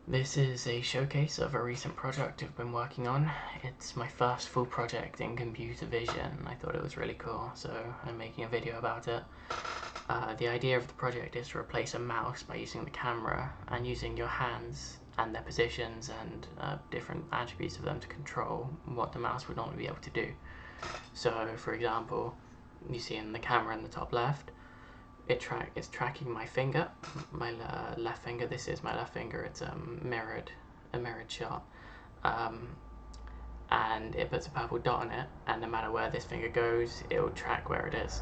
This is a showcase of a recent project I've been working on. It's my first full project in computer vision. I thought it was really cool, so I'm making a video about it. The idea of the project is to replace a mouse by using the camera and using your hands and their positions and different attributes of them to control what the mouse would normally be able to do. So, for example, you see in the camera in the top left, it's tracking my finger, my left finger. This is my left finger. It's a mirrored shot, um, and it puts a purple dot on it. And no matter where this finger goes, it will track where it is.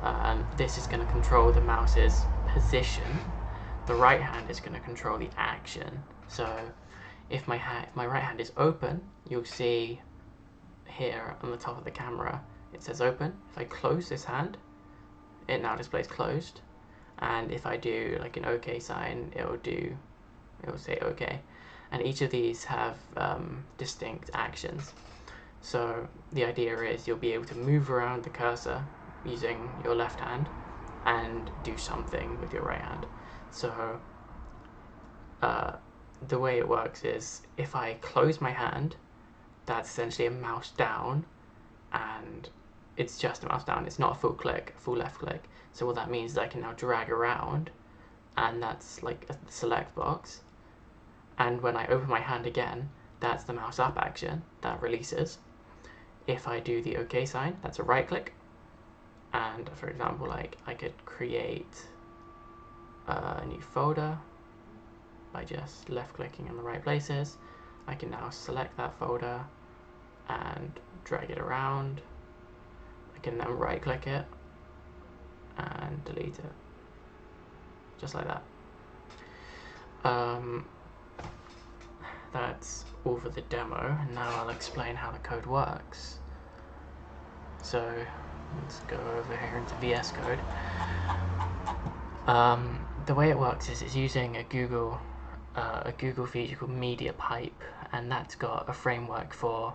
And this is going to control the mouse's position. The right hand is going to control the action. So, if my right hand is open, you'll see here on the top of the camera it says open. If I close this hand, it now displays closed, and if I do like an OK sign, it will say OK, and each of these have distinct actions. So the idea is you'll be able to move around the cursor using your left hand and do something with your right hand. So the way it works is if I close my hand, that's essentially a mouse down, and it's just a mouse down. It's not a full click, a full left click. So what that means is I can now drag around, and that's like a select box. And when I open my hand again, that's the mouse up action that releases. If I do the OK sign, that's a right click. And for example, like I could create a new folder by just left clicking in the right places. I can now select that folder and drag it around. I can then right click it and delete it, just like that. That's all for the demo, and now I'll explain how the code works. So let's go over here into VS Code. The way it works is it's using a Google feature called MediaPipe, and that's got a framework for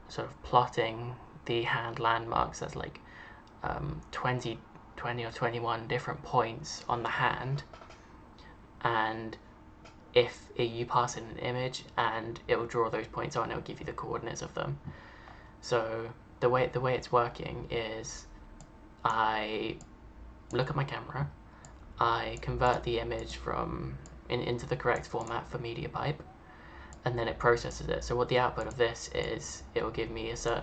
sort of plotting the hand landmarks. That's like 20 or 21 different points on the hand, and if you pass in an image, and it will draw those points on, it will give you the coordinates of them. So the way it's working is I look at my camera, I convert the image into the correct format for MediaPipe, and then it processes it. So what the output of this is, it will give me it'll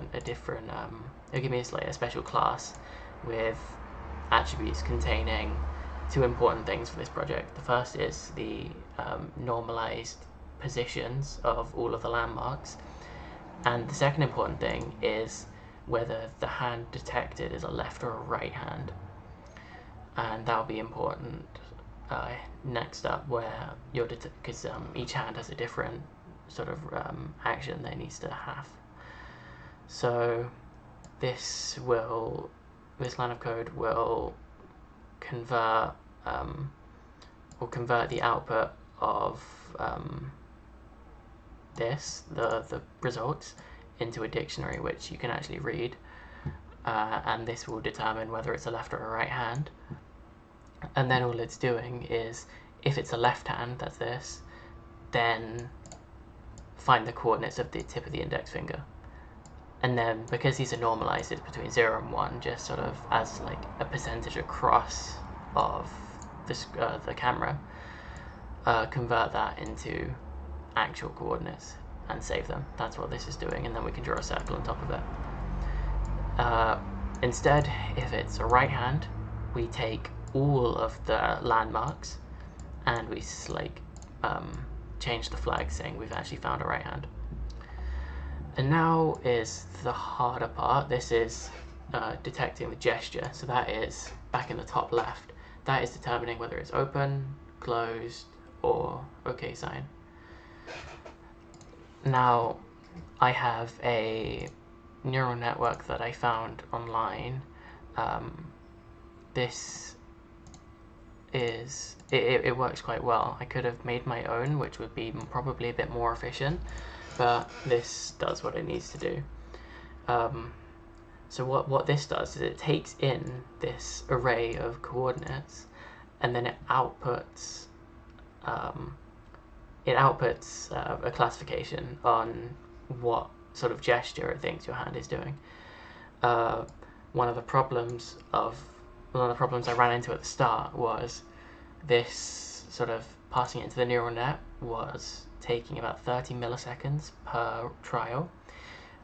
give me a special class with attributes containing two important things for this project. The first is the normalized positions of all of the landmarks, and the second important thing is whether the hand detected is a left or a right hand, and that'll be important next up, where because each hand has a different sort of action that it needs to have. So this line of code will convert the output of the results into a dictionary which you can actually read, and this will determine whether it's a left or a right hand. And then all it's doing is, if it's a left hand, that's this, then find the coordinates of the tip of the index finger. And then, because these are normalized, it's between 0 and 1, just sort of as like a percentage across of the camera, convert that into actual coordinates and save them. That's what this is doing, and then we can draw a circle on top of it. Instead, if it's a right hand, we take all of the landmarks and we change the flag saying we've actually found a right hand. And now is the harder part. This is detecting the gesture. So that is back in the top left. That is determining whether it's open, closed, or OK sign. Now I have a neural network that I found online. It works quite well. I could have made my own, which would be probably a bit more efficient, but this does what it needs to do. So what this does is it takes in this array of coordinates, and then it outputs it outputs a classification on what sort of gesture it thinks your hand is doing. Uh, one of the problems I ran into at the start was this sort of passing it into the neural net was taking about 30 milliseconds per trial,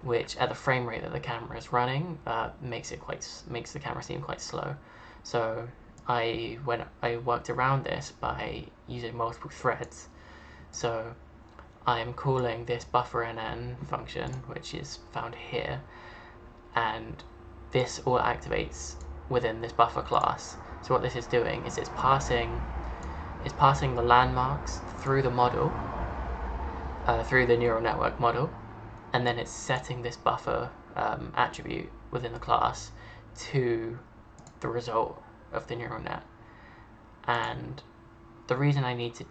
which at the frame rate that the camera is running makes the camera seem quite slow. So I worked around this by using multiple threads. So I'm calling this buffer_nn function, which is found here, and this all activates within this buffer class. So what this is doing is it's passing the landmarks through the model, through the neural network model, and then it's setting this buffer attribute within the class to the result of the neural net. And the reason I need to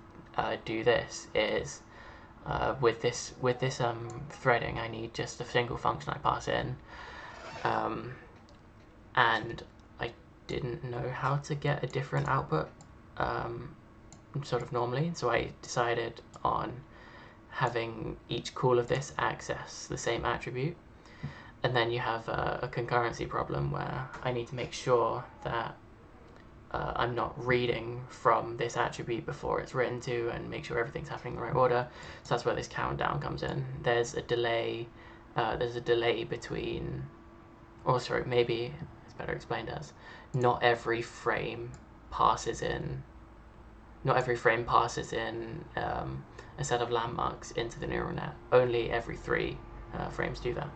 do this is with this threading, I need just a single function I pass in, and I didn't know how to get a different output sort of normally, so I decided on having each call of this access the same attribute. And then you have a concurrency problem where I need to make sure that I'm not reading from this attribute before it's written to, and make sure everything's happening in the right order. So that's where this countdown comes in. There's a delay between, or sorry, maybe it's better explained as, not every frame passes in a set of landmarks into the neural net. Only every 3 frames do that.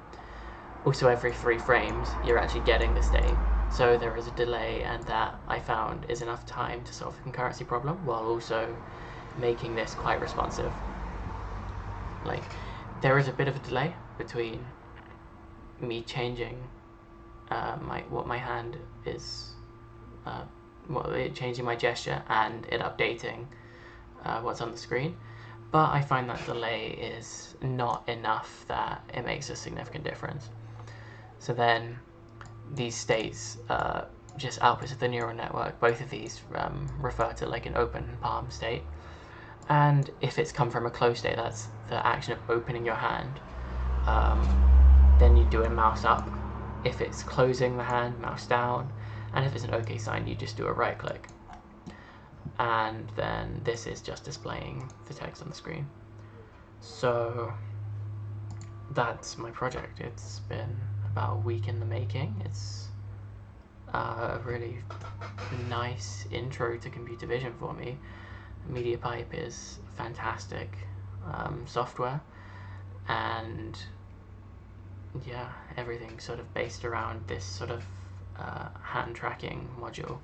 Also, every 3 frames you're actually getting the state. So there is a delay, and that I found is enough time to solve the concurrency problem while also making this quite responsive. Like, there is a bit of a delay between me changing what my hand is, changing my gesture and it updating what's on the screen. But I find that delay is not enough that it makes a significant difference. So then these states just outputs of the neural network. Both of these refer to like an open palm state. And if it's come from a closed state, that's the action of opening your hand. Then you do a mouse up. If it's closing the hand, mouse down. And if it's an OK sign, you just do a right click. And then this is just displaying the text on the screen. So that's my project. It's been about a week in the making. It's a really nice intro to computer vision for me. MediaPipe is fantastic software, and yeah, everything sort of based around this sort of hand tracking module.